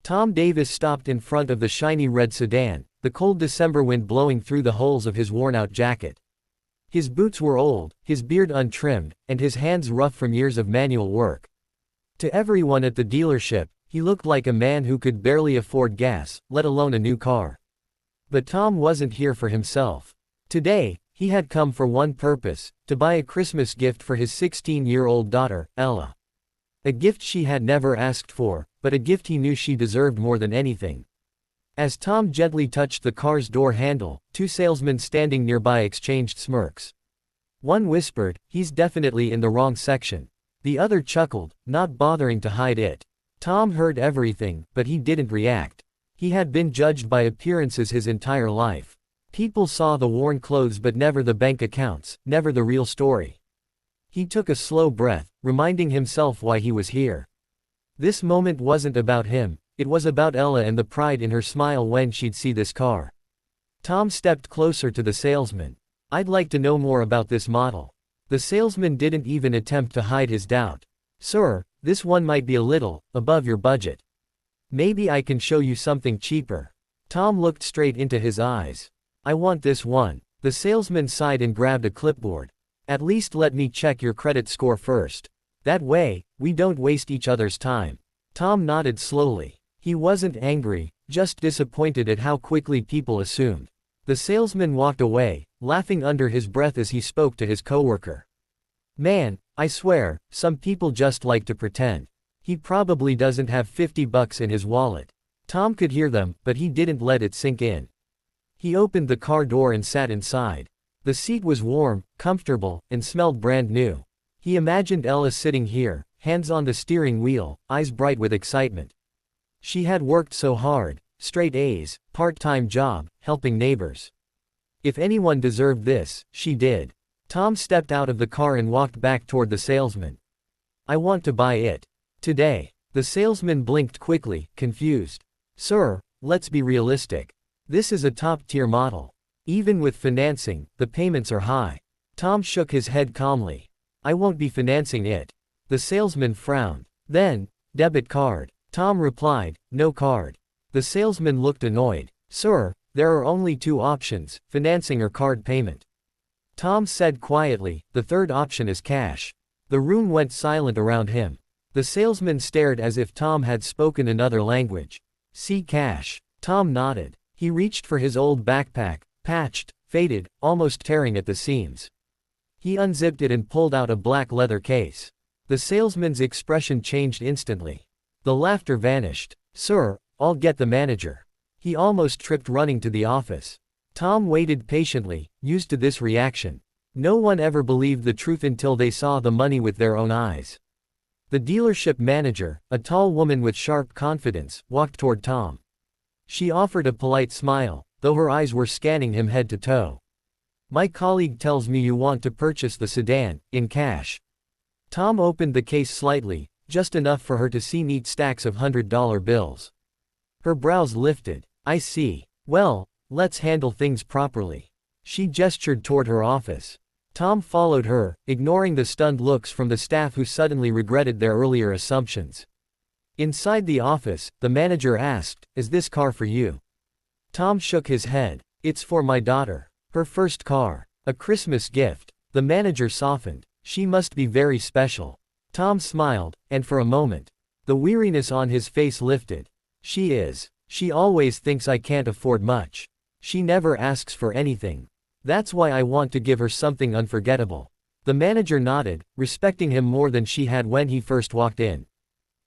Tom Davis stopped in front of the shiny red sedan, the cold December wind blowing through the holes of his worn-out jacket. His boots were old, his beard untrimmed, and his hands rough from years of manual work. To everyone at the dealership, he looked like a man who could barely afford gas, let alone a new car. But Tom wasn't here for himself. Today, he had come for one purpose: to buy a Christmas gift for his 16-year-old daughter, Ella. A gift she had never asked for, but a gift he knew she deserved more than anything. As Tom gently touched the car's door handle, two salesmen standing nearby exchanged smirks. One whispered, "He's definitely in the wrong section." The other chuckled, not bothering to hide it. Tom heard everything, but he didn't react. He had been judged by appearances his entire life. People saw the worn clothes but never the bank accounts, never the real story. He took a slow breath, reminding himself why he was here. This moment wasn't about him, it was about Ella and the pride in her smile when she'd see this car. Tom stepped closer to the salesman. "I'd like to know more about this model." The salesman didn't even attempt to hide his doubt. "Sir, this one might be a little above your budget. Maybe I can show you something cheaper." Tom looked straight into his eyes. "I want this one." The salesman sighed and grabbed a clipboard. "At least let me check your credit score first. That way, we don't waste each other's time." Tom nodded slowly. He wasn't angry, just disappointed at how quickly people assumed. The salesman walked away, laughing under his breath as he spoke to his coworker. "Man, I swear, some people just like to pretend. He probably doesn't have $50 in his wallet." Tom could hear them, but he didn't let it sink in. He opened the car door and sat inside. The seat was warm, comfortable, and smelled brand new. He imagined Ella sitting here, hands on the steering wheel, eyes bright with excitement. She had worked so hard, straight A's, part-time job, helping neighbors. If anyone deserved this, she did. Tom stepped out of the car and walked back toward the salesman. "I want to buy it. Today." The salesman blinked quickly, confused. "Sir, let's be realistic. This is a top-tier model. Even with financing, the payments are high." Tom shook his head calmly. "I won't be financing it." The salesman frowned. "Then, debit card." Tom replied, "No card." The salesman looked annoyed. "Sir, there are only two options, financing or card payment." Tom said quietly, "The third option is cash." The room went silent around him. The salesman stared as if Tom had spoken another language. "See cash." Tom nodded. He reached for his old backpack, patched, faded, almost tearing at the seams. He unzipped it and pulled out a black leather case. The salesman's expression changed instantly. The laughter vanished. "Sir, I'll get the manager." He almost tripped running to the office. Tom waited patiently, used to this reaction. No one ever believed the truth until they saw the money with their own eyes. The dealership manager, a tall woman with sharp confidence, walked toward Tom. She offered a polite smile, though her eyes were scanning him head to toe. "My colleague tells me you want to purchase the sedan, in cash." Tom opened the case slightly, just enough for her to see neat stacks of $100 bills. Her brows lifted. "I see. Well, let's handle things properly." She gestured toward her office. Tom followed her, ignoring the stunned looks from the staff who suddenly regretted their earlier assumptions. Inside the office, the manager asked, "Is this car for you?" Tom shook his head. "It's for my daughter. Her first car. A Christmas gift." The manager softened. "She must be very special." Tom smiled, and for a moment, the weariness on his face lifted. "She is. She always thinks I can't afford much. She never asks for anything. That's why I want to give her something unforgettable." The manager nodded, respecting him more than she had when he first walked in.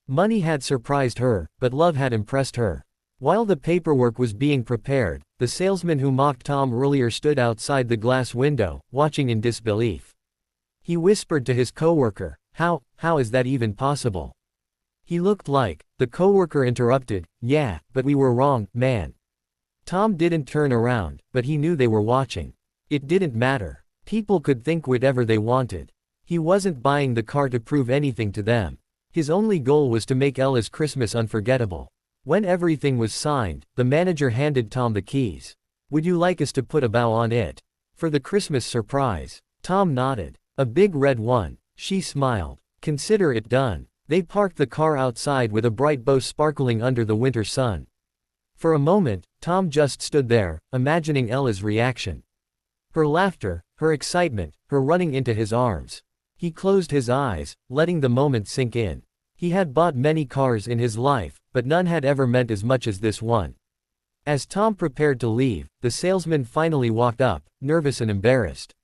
Money had surprised her, but love had impressed her. While the paperwork was being prepared, the salesman who mocked Tom earlier stood outside the glass window, watching in disbelief. He whispered to his coworker, How is that even possible?" He looked like. The coworker interrupted, "Yeah, but we were wrong, man." Tom didn't turn around, but he knew they were watching. It didn't matter. People could think whatever they wanted. He wasn't buying the car to prove anything to them. His only goal was to make Ella's Christmas unforgettable. When everything was signed, the manager handed Tom the keys. "Would you like us to put a bow on it? For the Christmas surprise?" Tom nodded. "A big red one." She smiled. "Consider it done." They parked the car outside with a bright bow sparkling under the winter sun. For a moment, Tom just stood there, imagining Ella's reaction. Her laughter, her excitement, her running into his arms. He closed his eyes, letting the moment sink in. He had bought many cars in his life, but none had ever meant as much as this one. As Tom prepared to leave, the salesman finally walked up, nervous and embarrassed.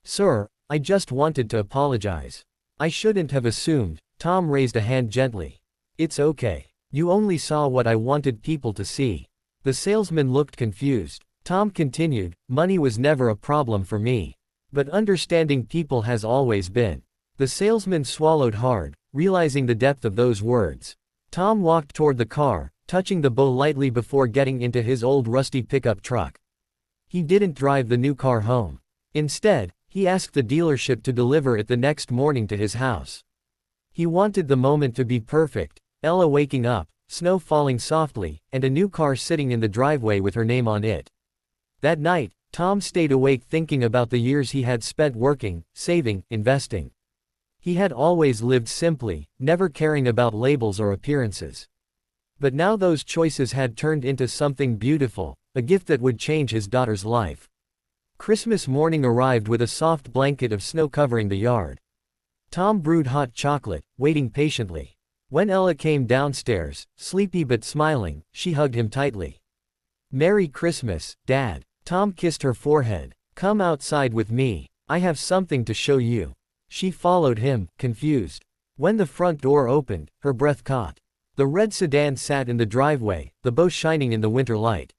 "Sir, I just wanted to apologize. I shouldn't have assumed." Tom raised a hand gently. "It's okay. You only saw what I wanted people to see." The salesman looked confused. Tom continued, "Money was never a problem for me. But understanding people has always been." The salesman swallowed hard, realizing the depth of those words. Tom walked toward the car, touching the bow lightly before getting into his old rusty pickup truck. He didn't drive the new car home. Instead, he asked the dealership to deliver it the next morning to his house. He wanted the moment to be perfect: Ella waking up, snow falling softly, and a new car sitting in the driveway with her name on it. That night, Tom stayed awake thinking about the years he had spent working, saving, investing. He had always lived simply, never caring about labels or appearances. But now those choices had turned into something beautiful, a gift that would change his daughter's life. Christmas morning arrived with a soft blanket of snow covering the yard. Tom brewed hot chocolate, waiting patiently. When Ella came downstairs, sleepy but smiling, she hugged him tightly. "Merry Christmas, Dad." Tom kissed her forehead. "Come outside with me. I have something to show you." She followed him, confused. When the front door opened, her breath caught. The red sedan sat in the driveway, the bow shining in the winter light.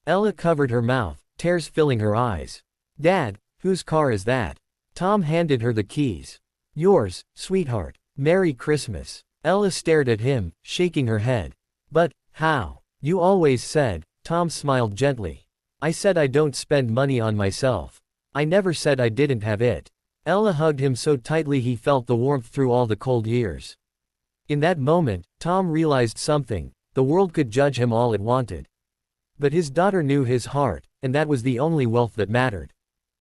Ella covered her mouth, tears filling her eyes. "Dad, whose car is that?" Tom handed her the keys. "Yours, sweetheart. Merry Christmas." Ella stared at him, shaking her head. "But, how? You always said." Tom smiled gently. "I said I don't spend money on myself. I never said I didn't have it." Ella hugged him so tightly he felt the warmth through all the cold years. In that moment, Tom realized something: the world could judge him all it wanted. But his daughter knew his heart, and that was the only wealth that mattered.